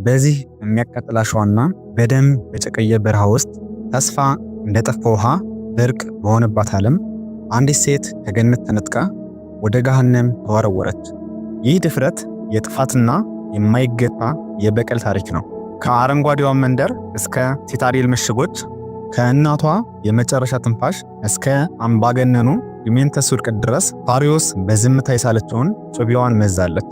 በዚህ የሚያቃጥል አሸዋና በደም በጨቀየ በረሃ ውስጥ ተስፋ እንደጠፋ ውሃ ድርቅ በሆነባት ዓለም አንዲት ሴት ከገነት ተነጥቃ ወደ ገሃነም ተወረወረች። ይህ ድፍረት የጥፋትና የማይገታ የበቀል ታሪክ ነው። ከአረንጓዴዋ መንደር እስከ ሲታሪል ምሽጎች፣ ከእናቷ የመጨረሻ ትንፋሽ እስከ አምባገነኑ ዲሜንተስ ውድቀት ድረስ ፋሪዮስ በዝምታ የሳለችውን ጩቤዋን መዛለች።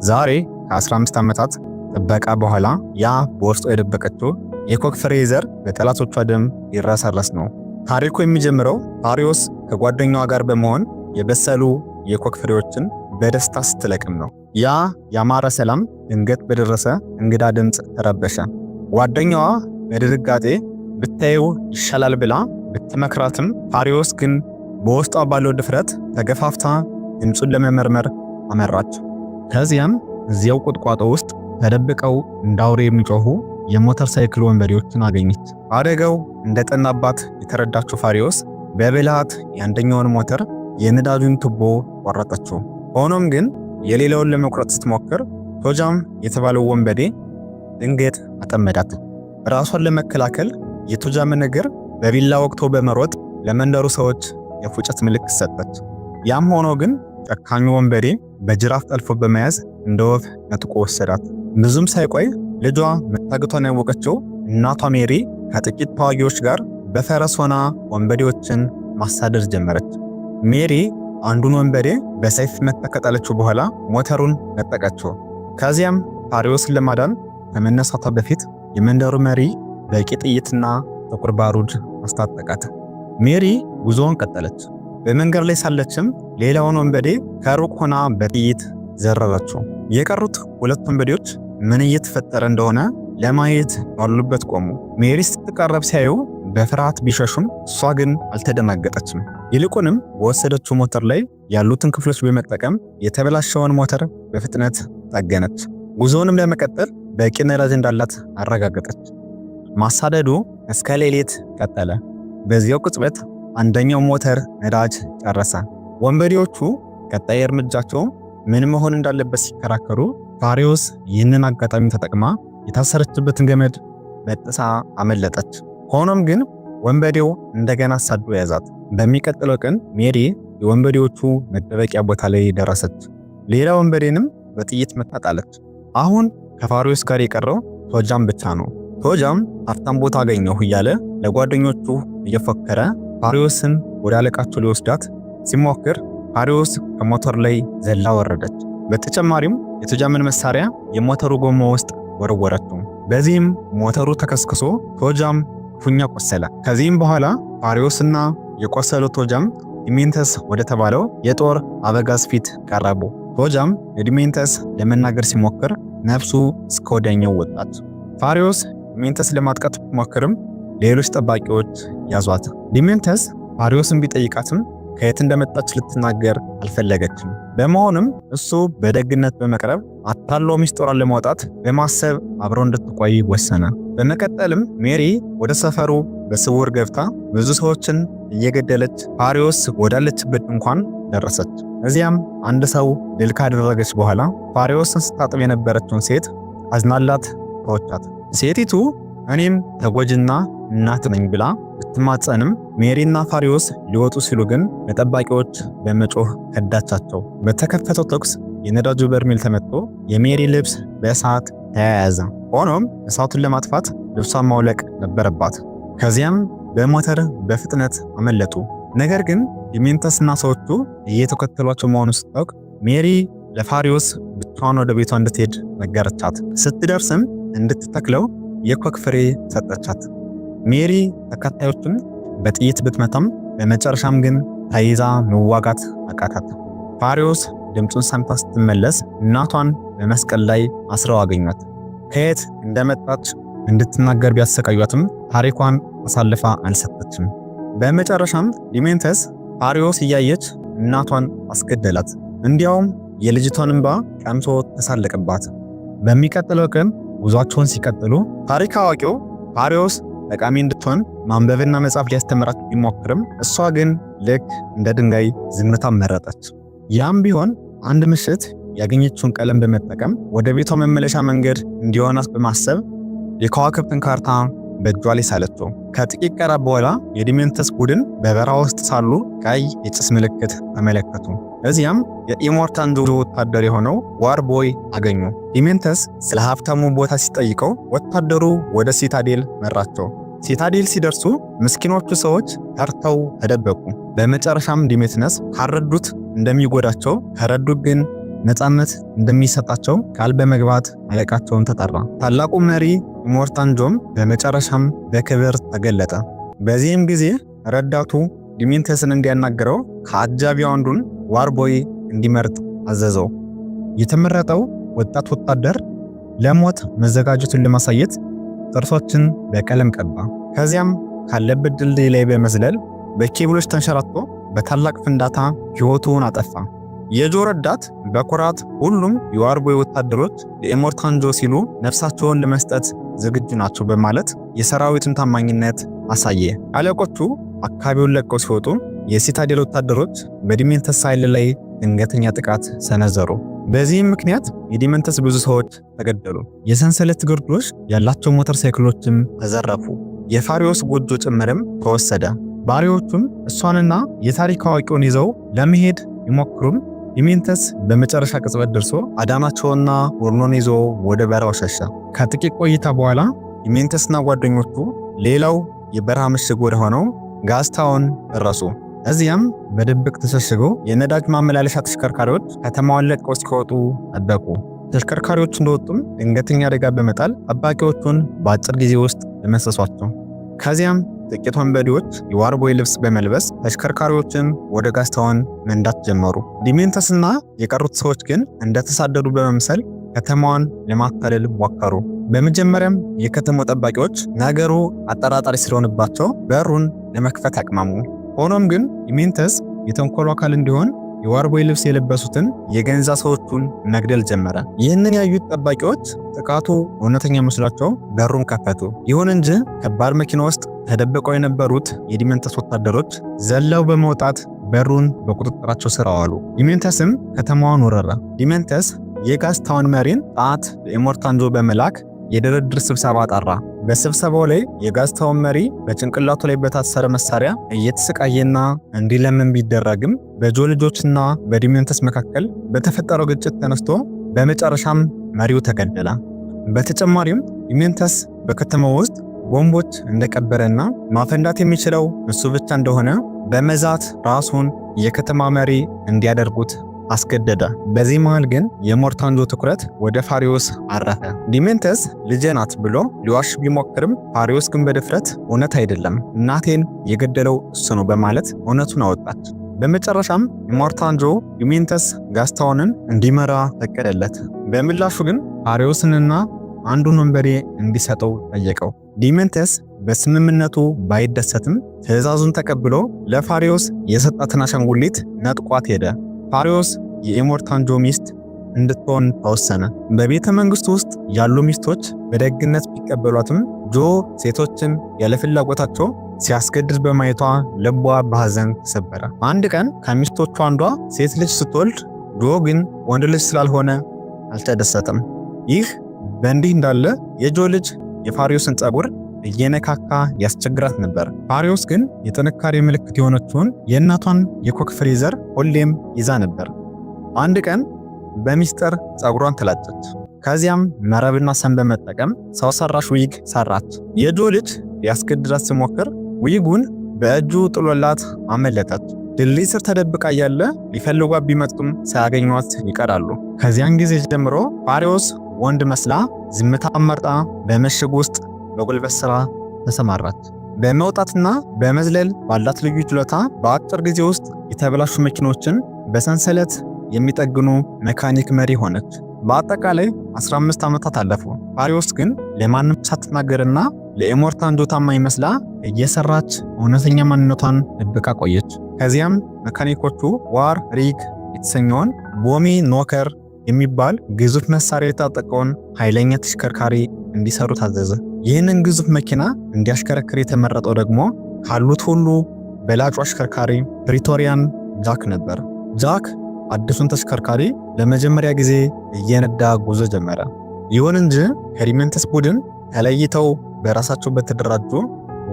ዛሬ ከ15 ዓመታት ጥበቃ በኋላ ያ በውስጧ የደበቀችው የኮክ ፍሬ ዘር በጠላቶቿ ደም ይረሰረስ ነው። ታሪኩ የሚጀምረው ፋሪዮስ ከጓደኛዋ ጋር በመሆን የበሰሉ የኮክ ፍሬዎችን በደስታ ስትለቅም ነው። ያ ያማረ ሰላም ድንገት በደረሰ እንግዳ ድምፅ ተረበሸ። ጓደኛዋ በድንጋጤ ብታየው ይሻላል ብላ ብትመክራትም ፋሪዮስ ግን በውስጧ ባለው ድፍረት ተገፋፍታ ድምፁን ለመመርመር አመራች። ከዚያም እዚያው ቁጥቋጦ ውስጥ ተደብቀው እንዳውሬ የሚጮሁ የሞተር ሳይክል ወንበዴዎችን አገኘች። አደጋው እንደጠናባት የተረዳችው ፋሪዮስ በብልሃት የአንደኛውን ሞተር የነዳጁን ቱቦ ቆረጠችው። ሆኖም ግን የሌላውን ለመቁረጥ ስትሞክር ቶጃም የተባለው ወንበዴ ድንገት አጠመዳት። ራሷን ለመከላከል የቶጃምን እግር በቢላ ወቅቶ በመሮጥ ለመንደሩ ሰዎች የፉጨት ምልክት ሰጠች። ያም ሆኖ ግን ጨካኙ ወንበዴ በጅራፍ ጠልፎ በመያዝ እንደ ወፍ ነጥቆ ወሰዳት። ብዙም ሳይቆይ ልጇ መታገቷን ያወቀችው እናቷ ሜሪ ከጥቂት ተዋጊዎች ጋር በፈረስ ሆና ወንበዴዎችን ማሳደድ ጀመረች። ሜሪ አንዱን ወንበዴ በሰይፍ መታ ከጣለችው በኋላ ሞተሩን ነጠቀችው። ከዚያም ፋሪዮስን ለማዳን ከመነሳቷ በፊት የመንደሩ መሪ በቂ ጥይትና ጥቁር ባሩድ አስታጠቃት። ሜሪ ጉዞውን ቀጠለች። በመንገድ ላይ ሳለችም ሌላውን ወንበዴ ከሩቅ ሆና በጥይት ዘረረችው። የቀሩት ሁለት ወንበዴዎች ምን እየተፈጠረ እንደሆነ ለማየት ባሉበት ቆሙ። ሜሪ ስትቃረብ ሲያዩ በፍርሃት ቢሸሹም እሷ ግን አልተደናገጠችም። ይልቁንም በወሰደችው ሞተር ላይ ያሉትን ክፍሎች በመጠቀም የተበላሸውን ሞተር በፍጥነት ጠገነች። ጉዞውንም ለመቀጠል በቂ ነዳጅ እንዳላት አረጋገጠች። ማሳደዱ እስከ ሌሊት ቀጠለ። በዚያው ቅጽበት አንደኛው ሞተር ነዳጅ ጨረሰ። ወንበዴዎቹ ቀጣይ እርምጃቸው ምን መሆን እንዳለበት ሲከራከሩ ፋሪዮስ ይህንን አጋጣሚ ተጠቅማ የታሰረችበትን ገመድ በጥሳ አመለጠች። ሆኖም ግን ወንበዴው እንደገና አሳዶ ያዛት። በሚቀጥለው ቀን ሜሪ የወንበዴዎቹ መደበቂያ ቦታ ላይ ደረሰች። ሌላ ወንበዴንም በጥይት መታጣለች። አሁን ከፋሪዮስ ጋር የቀረው ቶጃም ብቻ ነው። ቶጃም ሀብታም ቦታ አገኘሁ እያለ ለጓደኞቹ እየፎከረ ፋሪዮስን ወደ አለቃቸው ሊወስዳት ሲሞክር ፋሪዮስ ከሞተር ላይ ዘላ ወረደች። በተጨማሪም የቶጃምን መሳሪያ የሞተሩ ጎማ ውስጥ ወረወረችው። በዚህም ሞተሩ ተከስክሶ ቶጃም ክፉኛ ቆሰለ። ከዚህም በኋላ ፋሪዮስና የቆሰለው ቶጃም ዲሜንተስ ወደ ተባለው የጦር አበጋዝ ፊት ቀረቡ። ቶጃም ለዲሜንተስ ለመናገር ሲሞክር ነፍሱ እስከ ወዲያኛው ወጣች። ፋሪዮስ ዲሜንተስ ለማጥቃት ቢሞክርም ሌሎች ጠባቂዎች ያዟት። ዲሜንተስ ፋሪዮስን ቢጠይቃትም ከየት እንደመጣች ልትናገር አልፈለገችም። በመሆኑም እሱ በደግነት በመቅረብ አታሎ ሚስጥሯን ለማውጣት በማሰብ አብረው እንድትቆይ ወሰነ። በመቀጠልም ሜሪ ወደ ሰፈሩ በስውር ገብታ ብዙ ሰዎችን እየገደለች ፋሪዮስ ወዳለችበት ድንኳን ደረሰች። እዚያም አንድ ሰው ድል ካደረገች በኋላ ፋሪዮስን ስታጥብ የነበረችውን ሴት አዝናላት ተወቻት። ሴቲቱ እኔም ተጎጅና እናት ነኝ ብላ ብትማጸንም ሜሪና ፋሪዮስ ሊወጡ ሲሉ ግን ለጠባቂዎች በመጮህ ከዳቻቸው። በተከፈተው ተኩስ የነዳጁ በርሜል ተመቶ የሜሪ ልብስ በእሳት ተያያዘ። ሆኖም እሳቱን ለማጥፋት ልብሷን ማውለቅ ነበረባት። ከዚያም በሞተር በፍጥነት አመለጡ። ነገር ግን ዲሜንተስና ሰዎቹ እየተከተሏቸው መሆኑን ስታውቅ ሜሪ ለፋሪዮስ ብቻዋን ወደ ቤቷ እንድትሄድ ነገረቻት። ስትደርስም እንድትተክለው የኮክ ፍሬ ሰጠቻት። ሜሪ ተከታዮቹን በጥይት ብትመታም በመጨረሻም ግን ተይዛ መዋጋት አቃታት። ፋሪዮስ ድምፁን ሰምታ ስትመለስ እናቷን በመስቀል ላይ አስረው አገኟት። ከየት እንደመጣች እንድትናገር ቢያሰቃዩአትም ታሪኳን አሳልፋ አልሰጠችም። በመጨረሻም ዲሜንተስ ፋሪዮስ እያየች እናቷን አስገደላት። እንዲያውም የልጅቷን እንባ ቀምቶ ተሳለቀባት። በሚቀጥለው ቀን ጉዟቸውን ሲቀጥሉ ታሪክ አዋቂው ፋሪዮስ ጠቃሚ እንድትሆን ማንበብና መጻፍ ሊያስተምራት ቢሞክርም እሷ ግን ልክ እንደ ድንጋይ ዝምታ መረጠች። ያም ቢሆን አንድ ምሽት ያገኘችውን ቀለም በመጠቀም ወደ ቤቷ መመለሻ መንገድ እንዲሆናት በማሰብ የከዋክብትን ካርታ በእጇ ላይ ሳለችው። ከጥቂት ቀናት በኋላ የዲሜንተስ ቡድን በበረሃ ውስጥ ሳሉ ቀይ የጭስ ምልክት ተመለከቱ። እዚያም የኢሞርታንጆ ወታደር የሆነው ዋርቦይ አገኙ። ዲሜንተስ ስለ ሀብታሙ ቦታ ሲጠይቀው ወታደሩ ወደ ሲታዴል መራቸው። ሲታዴል ሲደርሱ ምስኪኖቹ ሰዎች ፈርተው ተደበቁ። በመጨረሻም ዲሜትነስ ካረዱት እንደሚጎዳቸው ከረዱት ግን ነፃነት እንደሚሰጣቸው ቃል በመግባት አለቃቸውን ተጠራ። ታላቁ መሪ ኢሞርታንጆም በመጨረሻም በክብር ተገለጠ። በዚህም ጊዜ ረዳቱ ዲሜንተስን እንዲያናገረው ከአጃቢው አንዱን ዋርቦይ እንዲመርጥ አዘዘው። የተመረጠው ወጣት ወታደር ለሞት መዘጋጀቱን ለማሳየት ጥርሶችን በቀለም ቀባ። ከዚያም ካለበት ድልድይ ላይ በመዝለል በኬብሎች ተንሸራቶ በታላቅ ፍንዳታ ሕይወቱን አጠፋ። የጆ ረዳት በኩራት ሁሉም የዋርቦይ ወታደሮች የኢሞርታንጆ ሲሉ ነፍሳቸውን ለመስጠት ዝግጁ ናቸው በማለት የሰራዊቱን ታማኝነት አሳየ። አለቆቹ አካባቢውን ለቀው ሲወጡ የሲታዴል ወታደሮች በዲሜንተስ ኃይል ላይ ድንገተኛ ጥቃት ሰነዘሩ። በዚህም ምክንያት የዲሜንተስ ብዙ ሰዎች ተገደሉ። የሰንሰለት ግርዶሽ ያላቸው ሞተር ሳይክሎችም ተዘረፉ። የፋሪዮስ ጎጆ ጭምርም ተወሰደ። ባሪዎቹም እሷንና የታሪክ አዋቂውን ይዘው ለመሄድ ይሞክሩም ዲሜንተስ በመጨረሻ ቅጽበት ደርሶ አዳናቸውና ወርኖን ይዞ ወደ በረሃው ሸሸ። ከጥቂት ቆይታ በኋላ ዲሜንተስና ጓደኞቹ ሌላው የበረሃ ምሽግ ወደ ሆነው ጋስታውን ደረሱ። እዚያም በድብቅ ተሸሽገው የነዳጅ ማመላለሻ ተሽከርካሪዎች ከተማዋን ለቀው እስኪወጡ ጠበቁ። ተሽከርካሪዎቹ እንደወጡም ድንገተኛ አደጋ በመጣል ጠባቂዎቹን በአጭር ጊዜ ውስጥ ደመሰሷቸው። ከዚያም ጥቂት ወንበዴዎች የዋርቦይ ልብስ በመልበስ ተሽከርካሪዎችን ወደ ጋስታውን መንዳት ጀመሩ። ዲሜንተስና የቀሩት ሰዎች ግን እንደተሳደዱ በመምሰል ከተማዋን ለማታለል ሞከሩ። በመጀመሪያም የከተማው ጠባቂዎች ነገሩ አጠራጣሪ ስለሆነባቸው በሩን ለመክፈት አቅማሙ። ሆኖም ግን ዲሜንተስ የተንኮሉ አካል እንዲሆን የዋርቦይ ልብስ የለበሱትን የገንዛ ሰዎቹን መግደል ጀመረ። ይህንን ያዩት ጠባቂዎች ጥቃቱ እውነተኛ መስሏቸው በሩን ከፈቱ። ይሁን እንጂ ከባድ መኪና ውስጥ ተደብቀው የነበሩት የዲሜንተስ ወታደሮች ዘለው በመውጣት በሩን በቁጥጥራቸው ስር አዋሉ። ዲሜንተስም ከተማዋን ወረረ። ዲሜንተስ የጋስታውን መሪን ጣት ለኢሞርታንጆ በመላክ የድርድር ስብሰባ ጠራ። በስብሰባው ላይ የጋስታውን መሪ በጭንቅላቱ ላይ በታሰረ መሳሪያ እየተሰቃየና እንዲለምን ቢደረግም በጆ ልጆችና በዲሜንተስ መካከል በተፈጠረው ግጭት ተነስቶ በመጨረሻም መሪው ተገደለ። በተጨማሪም ዲሜንተስ በከተማው ውስጥ ቦምቦች እንደቀበረና ማፈንዳት የሚችለው እሱ ብቻ እንደሆነ በመዛት ራሱን የከተማ መሪ እንዲያደርጉት አስገደደ። በዚህ መሃል ግን የኢሞርታንጆ ትኩረት ወደ ፋሪዮስ አረፈ። ዲሜንተስ ልጄ ናት ብሎ ሊዋሽ ቢሞክርም ፋሪዮስ ግን በድፍረት እውነት አይደለም፣ እናቴን የገደለው እሱ ነው በማለት እውነቱን አወጣች። በመጨረሻም ኢሞርታንጆ ዲሜንተስ ጋስታውንን እንዲመራ ፈቀደለት። በምላሹ ግን ፋሪዮስንና አንዱን ወንበዴ እንዲሰጠው ጠየቀው። ዲሜንተስ በስምምነቱ ባይደሰትም ትዕዛዙን ተቀብሎ ለፋሪዮስ የሰጣትን አሻንጉሊት ነጥቋት ሄደ። ፋሪዮስ የኢሞርታንጆ ሚስት እንድትሆን ተወሰነ። በቤተ መንግስቱ ውስጥ ያሉ ሚስቶች በደግነት ቢቀበሏትም ጆ ሴቶችን ያለ ፍላጎታቸው ሲያስገድድ በማየቷ ልቧ በሐዘን ተሰበረ። አንድ ቀን ከሚስቶቹ አንዷ ሴት ልጅ ስትወልድ ጆ ግን ወንድ ልጅ ስላልሆነ አልተደሰተም። ይህ በእንዲህ እንዳለ የጆ ልጅ የፋሪዮስን ጸጉር እየነካካ ያስቸግራት ነበር። ፋሪዮስ ግን የጥንካሬ ምልክት የሆነችውን የእናቷን የኮክ ፍሬ ዘር ሁሌም ይዛ ነበር። አንድ ቀን በሚስጥር ጸጉሯን ተላጨች። ከዚያም መረብና ሰም በመጠቀም ሰው ሰራሽ ዊግ ሰራች። የጆ ልጅ ሊያስገድዳት ሲሞክር ዊጉን በእጁ ጥሎላት አመለጠች። ድልድይ ስር ተደብቃ እያለ ሊፈልጓት ቢመጡም ሳያገኟት ይቀራሉ። ከዚያን ጊዜ ጀምሮ ፋሪዮስ ወንድ መስላ ዝምታ መርጣ በምሽግ ውስጥ በጉልበት ሥራ ተሰማራች። በመውጣትና በመዝለል ባላት ልዩ ችሎታ በአጭር ጊዜ ውስጥ የተበላሹ መኪኖችን በሰንሰለት የሚጠግኑ መካኒክ መሪ ሆነች። በአጠቃላይ 15 ዓመታት አለፉ። ፋሪዮስ ግን ለማንም ሳትናገርና ለኢሞርታንጆ ታማኝ መስላ እየሰራች እውነተኛ ማንነቷን ደብቃ ቆየች። ከዚያም መካኒኮቹ ዋር ሪግ የተሰኘውን ቦሚ ኖከር የሚባል ግዙፍ መሳሪያ የታጠቀውን ኃይለኛ ተሽከርካሪ እንዲሰሩ ታዘዘ። ይህንን ግዙፍ መኪና እንዲያሽከረክር የተመረጠው ደግሞ ካሉት ሁሉ በላጩ አሽከርካሪ ፕሪቶሪያን ጃክ ነበር። ጃክ አዲሱን ተሽከርካሪ ለመጀመሪያ ጊዜ እየነዳ ጉዞ ጀመረ። ይሁን እንጂ ከዲሜንተስ ቡድን ተለይተው በራሳቸው በተደራጁ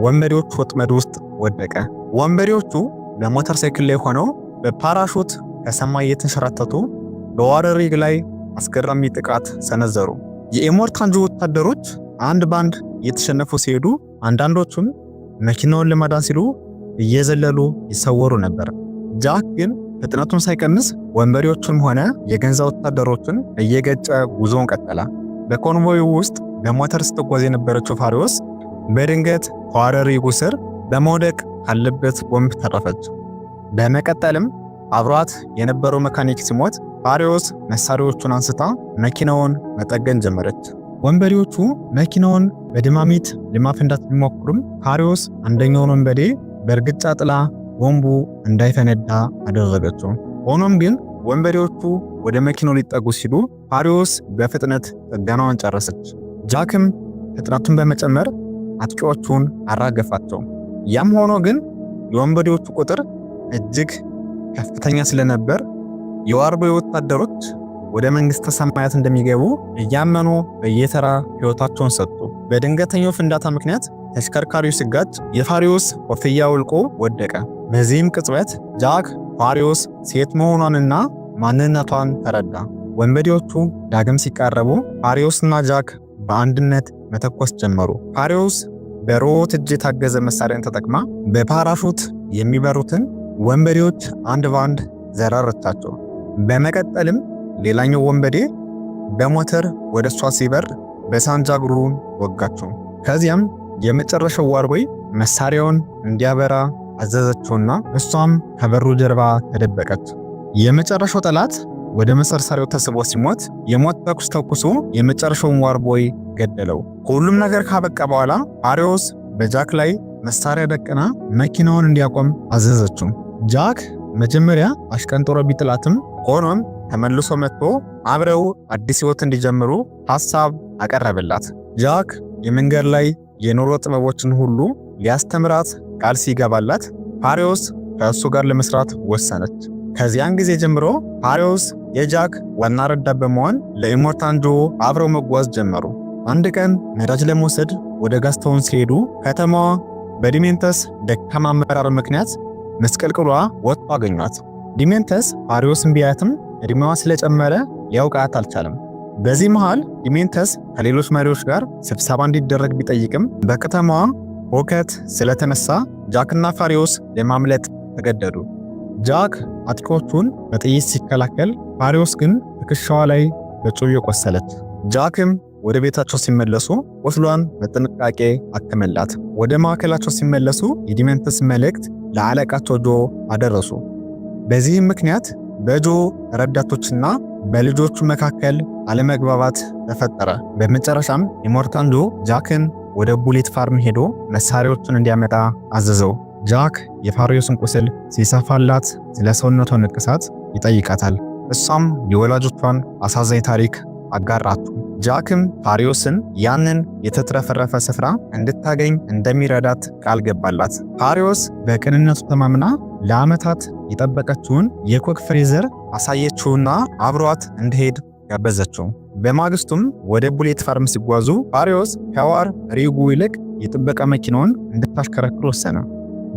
ወንበዴዎች ወጥመድ ውስጥ ወደቀ። ወንበዴዎቹ በሞተር ሳይክል ላይ ሆነው በፓራሹት ከሰማይ የተንሸራተቱ በዋረር ሪግ ላይ አስገራሚ ጥቃት ሰነዘሩ። የኢሞርታንጆ ወታደሮች አንድ ባንድ እየተሸነፉ ሲሄዱ፣ አንዳንዶቹም መኪናውን ለማዳን ሲሉ እየዘለሉ ይሰወሩ ነበር። ጃክ ግን ፍጥነቱን ሳይቀንስ ወንበዴዎቹንም ሆነ የገንዛ ወታደሮችን እየገጨ ጉዞውን ቀጠለ። በኮንቮዩ ውስጥ በሞተር ስትጓዝ የነበረችው ፋሪዮስ በድንገት ከዋረር ሪጉ ስር በመውደቅ ካለበት ቦምብ ተረፈች። በመቀጠልም አብሯት የነበረው መካኒክ ሲሞት ፋሪዮስ መሳሪያዎቹን አንስታ መኪናውን መጠገን ጀመረች። ወንበዴዎቹ መኪናውን በድማሚት ለማፈንዳት ቢሞክሩም ፋሪዮስ አንደኛውን ወንበዴ በእርግጫ ጥላ ቦምቡ እንዳይፈነዳ አደረገችው። ሆኖም ግን ወንበዴዎቹ ወደ መኪናው ሊጠጉ ሲሉ ፋሪዮስ በፍጥነት ጥገናዋን ጨረሰች። ጃክም ፍጥነቱን በመጨመር አጥቂዎቹን አራገፋቸው። ያም ሆኖ ግን የወንበዴዎቹ ቁጥር እጅግ ከፍተኛ ስለነበር የዋርቦ ወታደሮች ወደ መንግስተ ሰማያት እንደሚገቡ እያመኑ በየተራ ሕይወታቸውን ሰጡ። በድንገተኛው ፍንዳታ ምክንያት ተሽከርካሪው ሲጋጭ የፋሪዮስ ኮፍያ ወልቆ ወደቀ። በዚህም ቅጽበት ጃክ ፋሪዮስ ሴት መሆኗንና ማንነቷን ተረዳ። ወንበዴዎቹ ዳግም ሲቃረቡ ፋሪዮስና ጃክ በአንድነት መተኮስ ጀመሩ። ፋሪዮስ በሮቦት እጅ የታገዘ መሳሪያን ተጠቅማ በፓራሹት የሚበሩትን ወንበዴዎች አንድ ባንድ ዘረረቻቸው። በመቀጠልም ሌላኛው ወንበዴ በሞተር ወደ እሷ ሲበር በሳንጃ እግሩን ወጋቸው። ከዚያም የመጨረሻው ዋርቦይ መሳሪያውን እንዲያበራ አዘዘችውና እሷም ከበሩ ጀርባ ተደበቀች። የመጨረሻው ጠላት ወደ መሰርሰሪያው ተስቦ ሲሞት የሞት ተኩስ ተኩሶ የመጨረሻውን ዋርቦይ ገደለው። ሁሉም ነገር ካበቃ በኋላ ፋሪዮስ በጃክ ላይ መሳሪያ ደቅና መኪናውን እንዲያቆም አዘዘችው። ጃክ መጀመሪያ አሽቀንጥሮ ቢጥላትም ሆኖም ተመልሶ መጥቶ አብረው አዲስ ሕይወት እንዲጀምሩ ሐሳብ አቀረበላት። ጃክ የመንገድ ላይ የኑሮ ጥበቦችን ሁሉ ሊያስተምራት ቃል ሲገባላት ፋሪዮስ ከእሱ ጋር ለመስራት ወሰነች። ከዚያን ጊዜ ጀምሮ ፋሪዮስ የጃክ ዋና ረዳት በመሆን ለኢሞርታንጆ አብረው መጓዝ ጀመሩ። አንድ ቀን ነዳጅ ለመውሰድ ወደ ጋስታውን ሲሄዱ ከተማዋ በዲሜንተስ ደካማ አመራር ምክንያት መስቀልቅሏ ወጥቶ አገኟት። ዲሜንተስ ፋሪዮስን ቢያትም እድሜዋ ስለጨመረ ሊያውቃት አልቻለም። በዚህ መሃል ዲሜንተስ ከሌሎች መሪዎች ጋር ስብሰባ እንዲደረግ ቢጠይቅም በከተማዋ ሁከት ስለተነሳ ጃክና ፋሪዮስ ለማምለጥ ተገደዱ። ጃክ አጥቂዎቹን በጥይት ሲከላከል፣ ፋሪዮስ ግን ትከሻዋ ላይ በጩቤ ቆሰለች። ጃክም ወደ ቤታቸው ሲመለሱ ቁስሏን በጥንቃቄ አከመላት። ወደ ማዕከላቸው ሲመለሱ የዲሜንተስ መልእክት ለአለቃቸው ጆ አደረሱ። በዚህም ምክንያት በጆ ረዳቶችና በልጆቹ መካከል አለመግባባት ተፈጠረ። በመጨረሻም ኢሞርታንጆ ጃክን ወደ ቡሌት ፋርም ሄዶ መሳሪያዎችን እንዲያመጣ አዘዘው። ጃክ የፋሪዮስን ቁስል ሲሰፋላት ስለ ሰውነቷ ንቅሳት ይጠይቃታል። እሷም የወላጆቿን አሳዛኝ ታሪክ አጋራቱ። ጃክም ፋሪዮስን ያንን የተትረፈረፈ ስፍራ እንድታገኝ እንደሚረዳት ቃል ገባላት። ፋሪዮስ በቅንነቱ ተማምና ለዓመታት የጠበቀችውን የኮክ ፍሬዘር አሳየችውና አብሯት እንዲሄድ ጋበዘችው። በማግስቱም ወደ ቡሌት ፋርም ሲጓዙ ፋሪዮስ ከዋር ሪጉ ይልቅ የጥበቃ መኪናውን እንድታሽከረክር ወሰነ።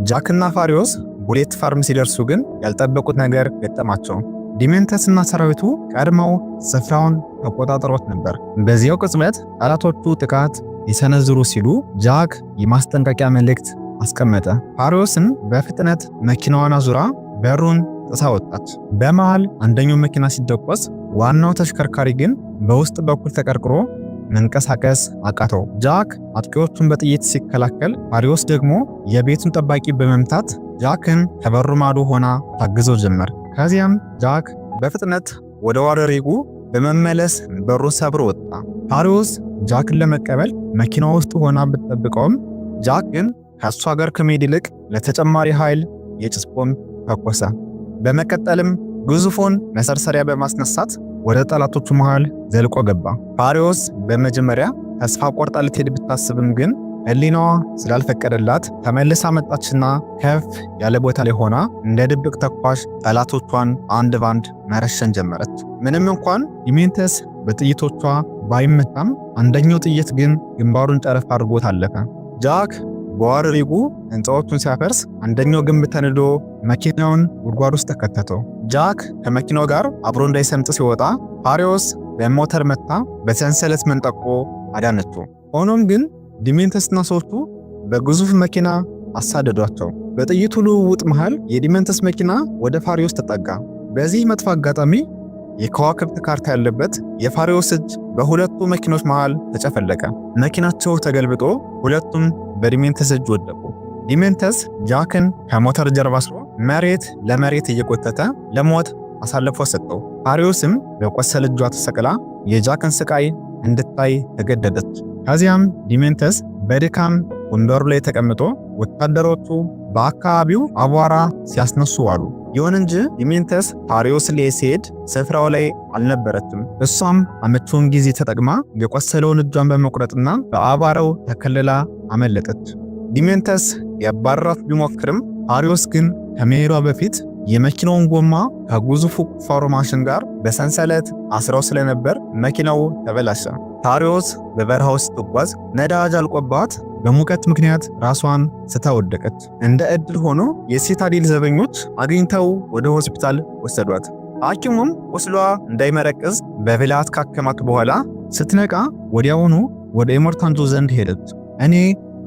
ጃክና ፋሪዮስ ቡሌት ፋርም ሲደርሱ ግን ያልጠበቁት ነገር ገጠማቸው። ዲሜንተስና ሰራዊቱ ቀድመው ስፍራውን ተቆጣጥሮት ነበር። በዚያው ቅጽበት ጠላቶቹ ጥቃት ሊሰነዝሩ ሲሉ ጃክ የማስጠንቀቂያ መልእክት አስቀመጠ። ፋሪዮስን በፍጥነት መኪናዋን አዙራ በሩን ጥሳ ወጣች። በመሃል አንደኛው መኪና ሲደቆስ ዋናው ተሽከርካሪ ግን በውስጥ በኩል ተቀርቅሮ መንቀሳቀስ አቃተው። ጃክ አጥቂዎቹን በጥይት ሲከላከል፣ ፋሪዮስ ደግሞ የቤቱን ጠባቂ በመምታት ጃክን ከበሩ ማዶ ሆና ታግዘው ጀመር። ከዚያም ጃክ በፍጥነት ወደ ዋረር ሪጉ በመመለስ በሩን ሰብሮ ወጣ። ፋሪዮስ ጃክን ለመቀበል መኪናው ውስጥ ሆና ብትጠብቀውም ጃክ ግን ከሷ ጋር ከመሄድ ይልቅ ለተጨማሪ ኃይል የጭስ ቦምብ ተኮሰ። በመቀጠልም ግዙፉን መሰርሰሪያ በማስነሳት ወደ ጠላቶቹ መሃል ዘልቆ ገባ። ፋሪዮስ በመጀመሪያ ተስፋ ቆርጣ ልትሄድ ብታስብም ግን ህሊናዋ ስላልፈቀደላት ተመልሳ መጣችና ከፍ ያለ ቦታ ላይ ሆና እንደ ድብቅ ተኳሽ ጠላቶቿን አንድ ባንድ መረሸን ጀመረች። ምንም እንኳን ዲሜንተስ በጥይቶቿ ባይመታም አንደኛው ጥይት ግን ግንባሩን ጠረፍ አድርጎት አለፈ። ጃክ በዋርሪጉ ህንፃዎቹን ሲያፈርስ አንደኛው ግንብ ተንዶ መኪናውን ጉድጓድ ውስጥ ተከተተው። ጃክ ከመኪናው ጋር አብሮ እንዳይሰምጥ ሲወጣ ፋሪዮስ በሞተር መታ በሰንሰለት መንጠቆ አዳነችው። ሆኖም ግን ዲሜንተስና ሰዎቹ በግዙፍ መኪና አሳደዷቸው። በጥይቱ ልውውጥ መሃል የዲሜንተስ መኪና ወደ ፋሪዮስ ተጠጋ። በዚህ መጥፎ አጋጣሚ የከዋክብት ካርታ ያለበት የፋሪዮስ እጅ በሁለቱ መኪኖች መሃል ተጨፈለቀ። መኪናቸው ተገልብጦ ሁለቱም በዲሜንተስ እጅ ወደቁ። ዲሜንተስ ጃክን ከሞተር ጀርባ አስሮ መሬት ለመሬት እየቆጠተ ለሞት አሳልፎ ሰጠው። ፋሪዮስም በቆሰለ እጇ ተሰቅላ የጃክን ስቃይ እንድታይ ተገደደች። ከዚያም ዲሜንተስ በድካም ወንበሩ ላይ ተቀምጦ ወታደሮቹ በአካባቢው አቧራ ሲያስነሱ ዋሉ። ይሁን እንጂ ዲሜንተስ ፋሪዮስ ላይ ሲሄድ ስፍራው ላይ አልነበረችም። እሷም አመቺውን ጊዜ ተጠቅማ የቆሰለውን እጇን በመቁረጥና በአቧራው ተከልላ አመለጠች። ዲሜንተስ ያባረራት ቢሞክርም ፋሪዮስ ግን ከመሄዷ በፊት የመኪናውን ጎማ ከግዙፉ ቁፋሮ ማሽን ጋር በሰንሰለት አስረው ስለነበር መኪናው ተበላሸ። ፋሪዮስ በበረሃ ውስጥ ስትጓዝ ነዳጅ አልቆባት በሙቀት ምክንያት ራሷን ስታወደቀች። እንደ ዕድል ሆኖ የሲታዴል ዘበኞች አግኝተው ወደ ሆስፒታል ወሰዷት። ሐኪሙም ቁስሏ እንዳይመረቅዝ በብልሃት ካከማት በኋላ ስትነቃ ወዲያውኑ ወደ ኢሞርታንጆ ዘንድ ሄደች። እኔ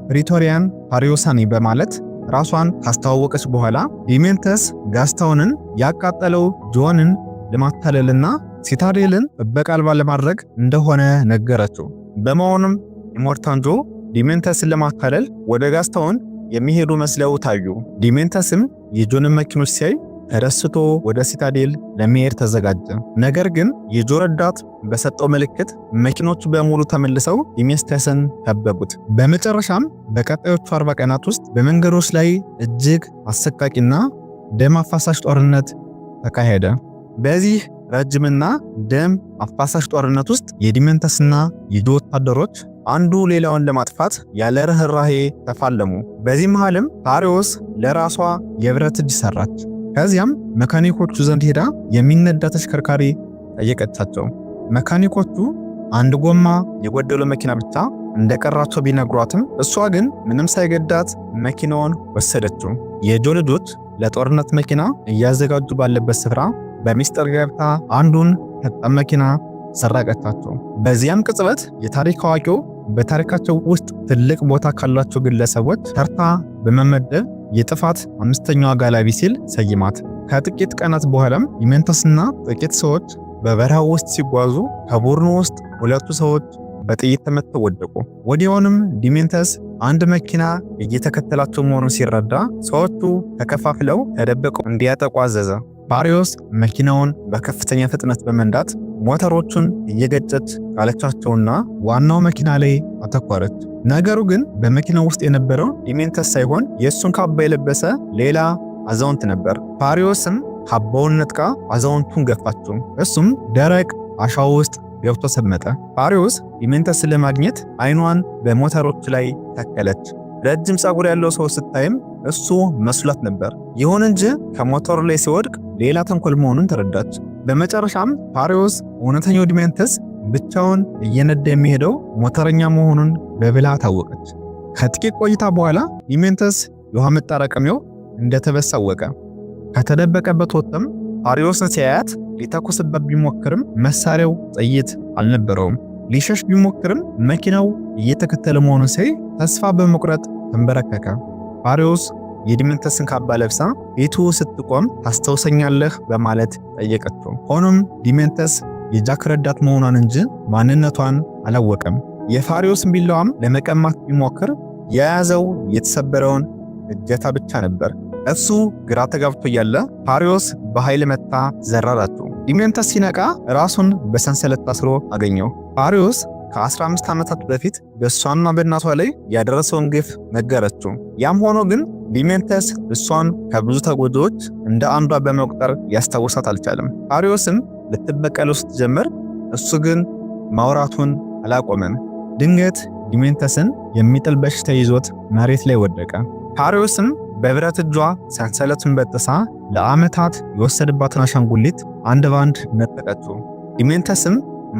ፕሪቶሪያን ፋሪዮሳ ነኝ በማለት ራሷን ካስተዋወቀች በኋላ ዲሜንተስ ጋስታውንን ያቃጠለው ጆንን ለማታለልና ሲታዴልን ጥበቃ አልባ ለማድረግ እንደሆነ ነገረችው። በመሆኑም ኢሞርታንጆ ዲሜንተስን ለማታለል ወደ ጋስታውን የሚሄዱ መስለው ታዩ። ዲሜንተስም የጆንን መኪኖች ሲያይ ተደስቶ ወደ ሲታዴል ለመሄድ ተዘጋጀ። ነገር ግን የጆ ረዳት በሰጠው ምልክት መኪኖቹ በሙሉ ተመልሰው ዲሜንተስን ከበቡት። በመጨረሻም በቀጣዮቹ 40 ቀናት ውስጥ በመንገዶች ላይ እጅግ አሰቃቂና ደም አፋሳሽ ጦርነት ተካሄደ። በዚህ ረጅምና ደም አፋሳሽ ጦርነት ውስጥ የዲሜንተስና የጆ ወታደሮች አንዱ ሌላውን ለማጥፋት ያለ ርህራሄ ተፋለሙ። በዚህ መሃልም ፋሪዮስ ለራሷ የብረት እጅ ሰራች። ከዚያም መካኒኮቹ ዘንድ ሄዳ የሚነዳ ተሽከርካሪ ጠየቀቻቸው። መካኒኮቹ አንድ ጎማ የጎደለው መኪና ብቻ እንደቀራቸው ቢነግሯትም እሷ ግን ምንም ሳይገዳት መኪናውን ወሰደችው። የጆ ልጆች ለጦርነት መኪና እያዘጋጁ ባለበት ስፍራ በሚስጥር ገብታ አንዱን ፈጣን መኪና ሰረቀቻቸው። በዚያም ቅጽበት የታሪክ አዋቂው በታሪካቸው ውስጥ ትልቅ ቦታ ካላቸው ግለሰቦች ተርታ በመመደብ የጥፋት አምስተኛዋ ጋላቢ ሲል ሰይማት። ከጥቂት ቀናት በኋላም ዲሜንተስና ጥቂት ሰዎች በበረሃው ውስጥ ሲጓዙ ከቡድኑ ውስጥ ሁለቱ ሰዎች በጥይት ተመተው ወደቁ። ወዲያውንም ዲሜንተስ አንድ መኪና እየተከተላቸው መሆኑን ሲረዳ ሰዎቹ ተከፋፍለው ተደብቀው እንዲያጠቁ አዘዘ። ፋሪዮስ መኪናውን በከፍተኛ ፍጥነት በመንዳት ሞተሮቹን እየገጨች ጣለቻቸውና ዋናው መኪና ላይ አተኮረች። ነገሩ ግን በመኪናው ውስጥ የነበረው ዲሜንተስ ሳይሆን የእሱን ካባ የለበሰ ሌላ አዛውንት ነበር። ፋሪዮስም ካባውን ነጥቃ አዛውንቱን ገፋችው። እሱም ደረቅ አሸዋ ውስጥ ገብቶ ሰመጠ። ፋሪዮስ ዲሜንተስን ለማግኘት አይኗን በሞተሮች ላይ ተከለች። ረጅም ጸጉር ያለው ሰው ስታይም እሱ መስሏት ነበር። ይሁን እንጂ ከሞተሩ ላይ ሲወድቅ ሌላ ተንኮል መሆኑን ተረዳች። በመጨረሻም ፋሪዮስ እውነተኛው ዲሜንተስ ብቻውን እየነዳ የሚሄደው ሞተረኛ መሆኑን በብልሃት ታወቀች። ከጥቂት ቆይታ በኋላ ዲሜንተስ የውሃ መጣረቀሚያው እንደተበሳ አወቀ። ከተደበቀበት ወጥቶም ፋሪዮስን ሲያያት ሊተኩስበት ቢሞክርም መሳሪያው ጥይት አልነበረውም። ሊሸሽ ቢሞክርም መኪናው እየተከተለ መሆኑን ሲያይ ተስፋ በመቁረጥ ተንበረከከ። ፋሪዮስ የዲሜንተስን ካባ ለብሳ ቤቱ ስትቆም ታስተውሰኛለህ በማለት ጠየቀችው። ሆኖም ዲሜንተስ የጃክ ረዳት መሆኗን እንጂ ማንነቷን አላወቀም። የፋሪዮስን ቢላዋም ለመቀማት ቢሞክር የያዘው የተሰበረውን እጀታ ብቻ ነበር። እሱ ግራ ተጋብቶ እያለ ፋሪዮስ በኃይል መታ ዘረራችው። ዲሜንተስ ሲነቃ ራሱን በሰንሰለት ታስሮ አገኘው። ፋሪዮስ ከ15 ዓመታት በፊት በእሷና በእናቷ ላይ ያደረሰውን ግፍ ነገረችው። ያም ሆኖ ግን ዲሜንተስ እሷን ከብዙ ተጎጂዎች እንደ አንዷ በመቁጠር ያስታውሳት አልቻለም። ፋሪዮስም ልትበቀለው ስትጀምር እሱ ግን ማውራቱን አላቆመም። ድንገት ዲሜንተስን የሚጥል በሽታ ይዞት መሬት ላይ ወደቀ። ፓሪዮስም በብረት እጇ ሰንሰለቱን በጥሳ ለዓመታት የወሰደባትን አሻንጉሊት አንድ ባንድ ነጠቀችው። ዲሜንተስም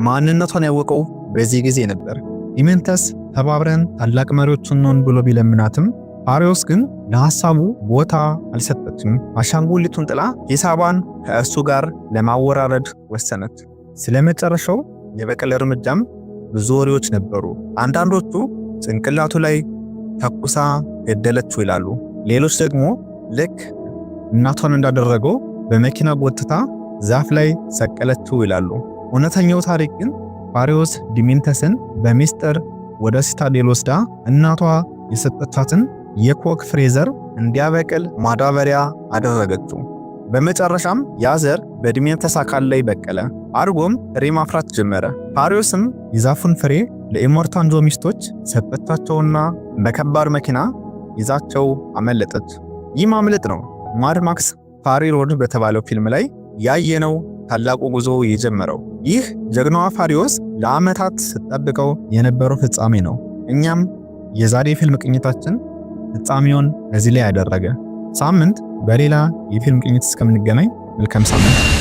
ማንነቷን ያወቀው በዚህ ጊዜ ነበር። ዲሜንተስ ተባብረን ታላቅ መሪዎችን ነን ብሎ ቢለምናትም ፓሪዮስ ግን ለሐሳቡ ቦታ አልሰጠችም። አሻንጉሊቱን ጥላ ሂሳቧን ከእሱ ጋር ለማወራረድ ወሰነች። ስለመጨረሻው የበቀል እርምጃም ብዙ ወሬዎች ነበሩ። አንዳንዶቹ ጭንቅላቱ ላይ ተኩሳ ገደለችው ይላሉ። ሌሎች ደግሞ ልክ እናቷን እንዳደረገው በመኪና ጎትታ ዛፍ ላይ ሰቀለችው ይላሉ። እውነተኛው ታሪክ ግን ፓሪዮስ ዲሜንተስን በሚስጥር ወደ ሲታዴል ወስዳ እናቷ የሰጠቻትን የኮክ ፍሬ ዘር እንዲያበቅል ማዳበሪያ አደረገችው። በመጨረሻም ያ ዘር በዲሜንተስ አካል ላይ በቀለ፣ አድጎም ፍሬ ማፍራት ጀመረ። ፓሪዮስም የዛፉን ፍሬ ለኢሞርታንጆ ሚስቶች ሰጠቻቸውና በከባድ መኪና ይዛቸው አመለጠች። ይህ ማምለጥ ነው ማድ ማክስ ፋሪ ሮድ በተባለው ፊልም ላይ ያየነው ታላቁ ጉዞ የጀመረው። ይህ ጀግናዋ ፋሪዮስ ለዓመታት ስትጠብቀው የነበረው ፍጻሜ ነው። እኛም የዛሬ ፊልም ቅኝታችን ፍጻሜውን እዚህ ላይ ያደረገ። ሳምንት በሌላ የፊልም ቅኝት እስከምንገናኝ መልካም ሳምንት።